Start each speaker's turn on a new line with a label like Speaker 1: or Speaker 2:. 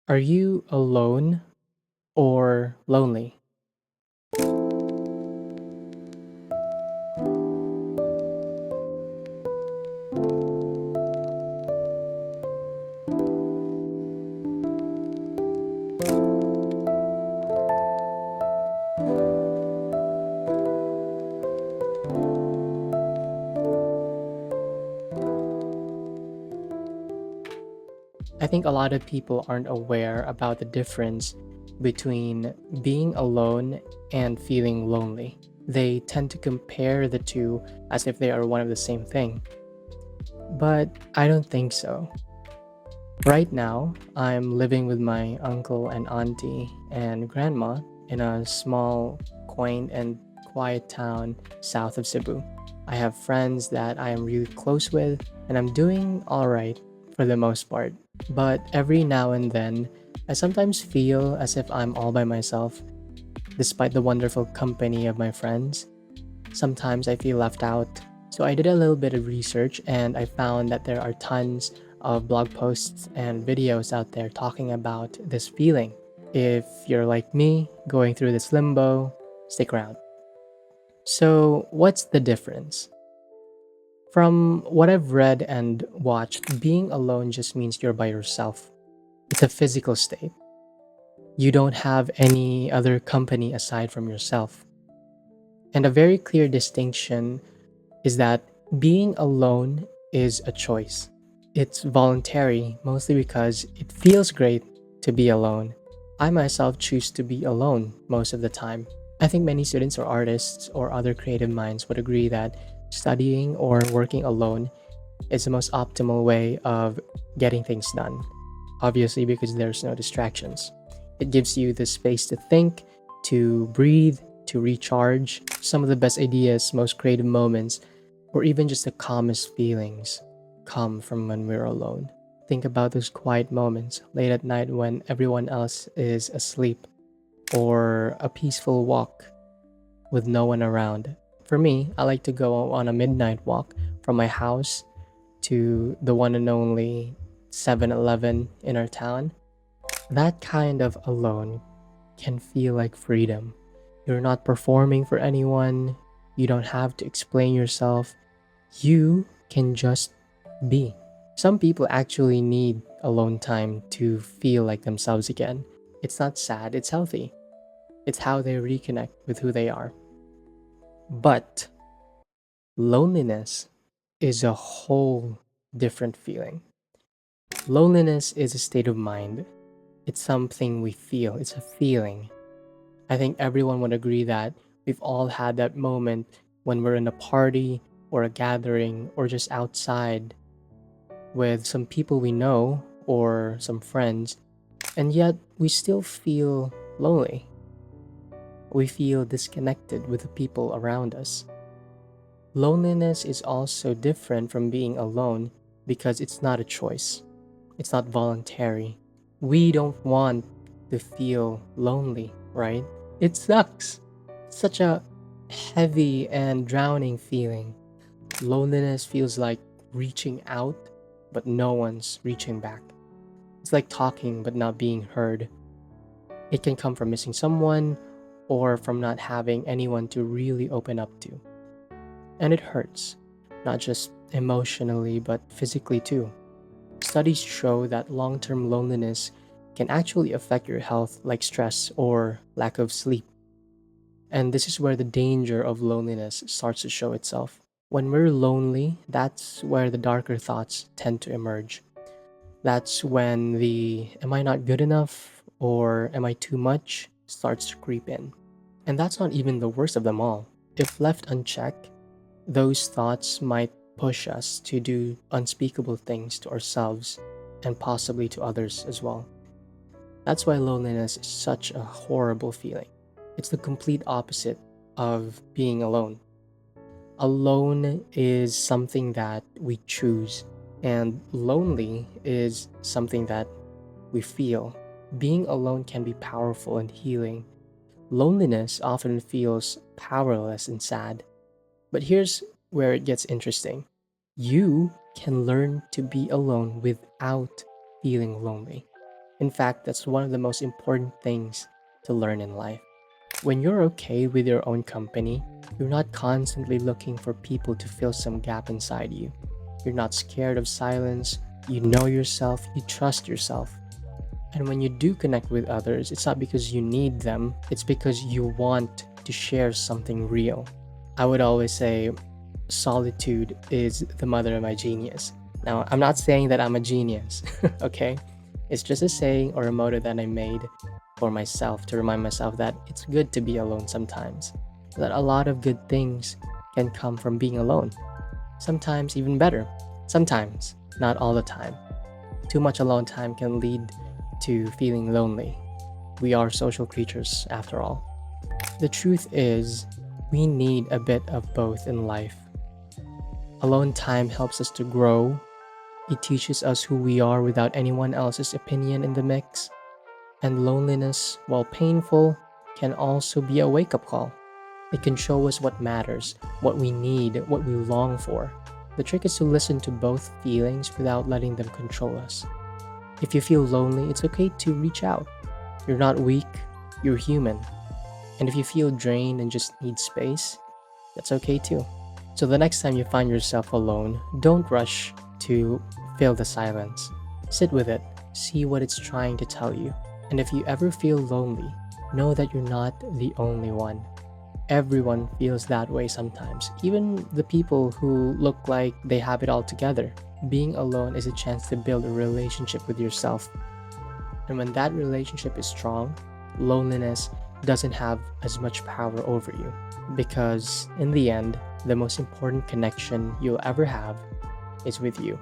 Speaker 1: Are you alone or lonely? I think a lot of people aren't aware about the difference between being alone and feeling lonely. They tend to compare the two as if they are one of the same thing. But I don't think so. Right now, I'm living with my uncle and auntie and grandma in a small, quaint, and quiet town south of Cebu. I have friends that I am really close with, and I'm doing alright for the most part. But every now and then, I sometimes feel as if I'm all by myself, despite the wonderful company of my friends. Sometimes I feel left out. So I did a little bit of research and I found that there are tons of blog posts and videos out there talking about this feeling. If you're like me, going through this limbo, stick around. So, what's the difference? From what I've read and watched, being alone just means you're by yourself. It's a physical state. You don't have any other company aside from yourself. And a very clear distinction is that being alone is a choice. It's voluntary, mostly because it feels great to be alone. I myself choose to be alone most of the time. I think many students or artists or other creative minds would agree that studying or working alone is the most optimal way of getting things done. Obviously, because there's no distractions. It gives you the space to think, to breathe, to recharge. Some of the best ideas, most creative moments, or even just the calmest feelings come from when we're alone. Think about those quiet moments late at night when everyone else is asleep, or a peaceful walk with no one around. For me, I like to go on a midnight walk from my house to the one and only 7-Eleven in our town. That kind of alone can feel like freedom. You're not performing for anyone, you don't have to explain yourself, you can just be. Some people actually need alone time to feel like themselves again. It's not sad, it's healthy. It's how they reconnect with who they are. But loneliness is a whole different feeling. Loneliness is a state of mind. It's something we feel, it's a feeling. I think everyone would agree that we've all had that moment when we're in a party or a gathering or just outside with some people we know or some friends, and yet we still feel lonely. We feel disconnected with the people around us. Loneliness is also different from being alone because it's not a choice, it's not voluntary. We don't want to feel lonely, right? It sucks. It's such a heavy and drowning feeling. Loneliness feels like reaching out, but no one's reaching back. It's like talking but not being heard. It can come from missing someone or from not having anyone to really open up to. And it hurts, not just emotionally but physically too. Studies show that long term loneliness can actually affect your health, like stress or lack of sleep. And this is where the danger of loneliness starts to show itself. When we're lonely, that's where the darker thoughts tend to emerge. That's when the am I not good enough or am I too much starts to creep in. And that's not even the worst of them all. If left unchecked, those thoughts might push us to do unspeakable things to ourselves and possibly to others as well. That's why loneliness is such a horrible feeling. It's the complete opposite of being alone. Alone is something that we choose, and lonely is something that we feel. Being alone can be powerful and healing. Loneliness often feels powerless and sad. But here's where it gets interesting. You can learn to be alone without feeling lonely. In fact, that's one of the most important things to learn in life. When you're okay with your own company, you're not constantly looking for people to fill some gap inside you. You're not scared of silence, you know yourself, you trust yourself. And when you do connect with others, it's not because you need them, it's because you want to share something real. I would always say solitude is the mother of my genius. Now, I'm not saying that I'm a genius, okay? It's just a saying or a motto that I made for myself to remind myself that it's good to be alone sometimes. That a lot of good things can come from being alone. Sometimes even better. Sometimes, not all the time. Too much alone time can lead to feeling lonely. We are social creatures after all. The truth is, we need a bit of both in life. Alone time helps us to grow. It teaches us who we are without anyone else's opinion in the mix. And loneliness, while painful, can also be a wake up call. It can show us what matters, what we need, what we long for. The trick is to listen to both feelings without letting them control us. If you feel lonely, it's okay to reach out. You're not weak, you're human. And if you feel drained and just need space, that's okay too. So the next time you find yourself alone, don't rush to fill the silence. Sit with it, see what it's trying to tell you. And if you ever feel lonely, know that you're not the only one. Everyone feels that way sometimes, even the people who look like they have it all together. Being alone is a chance to build a relationship with yourself. And when that relationship is strong, loneliness doesn't have as much power over you. Because in the end, the most important connection you'll ever have is with you.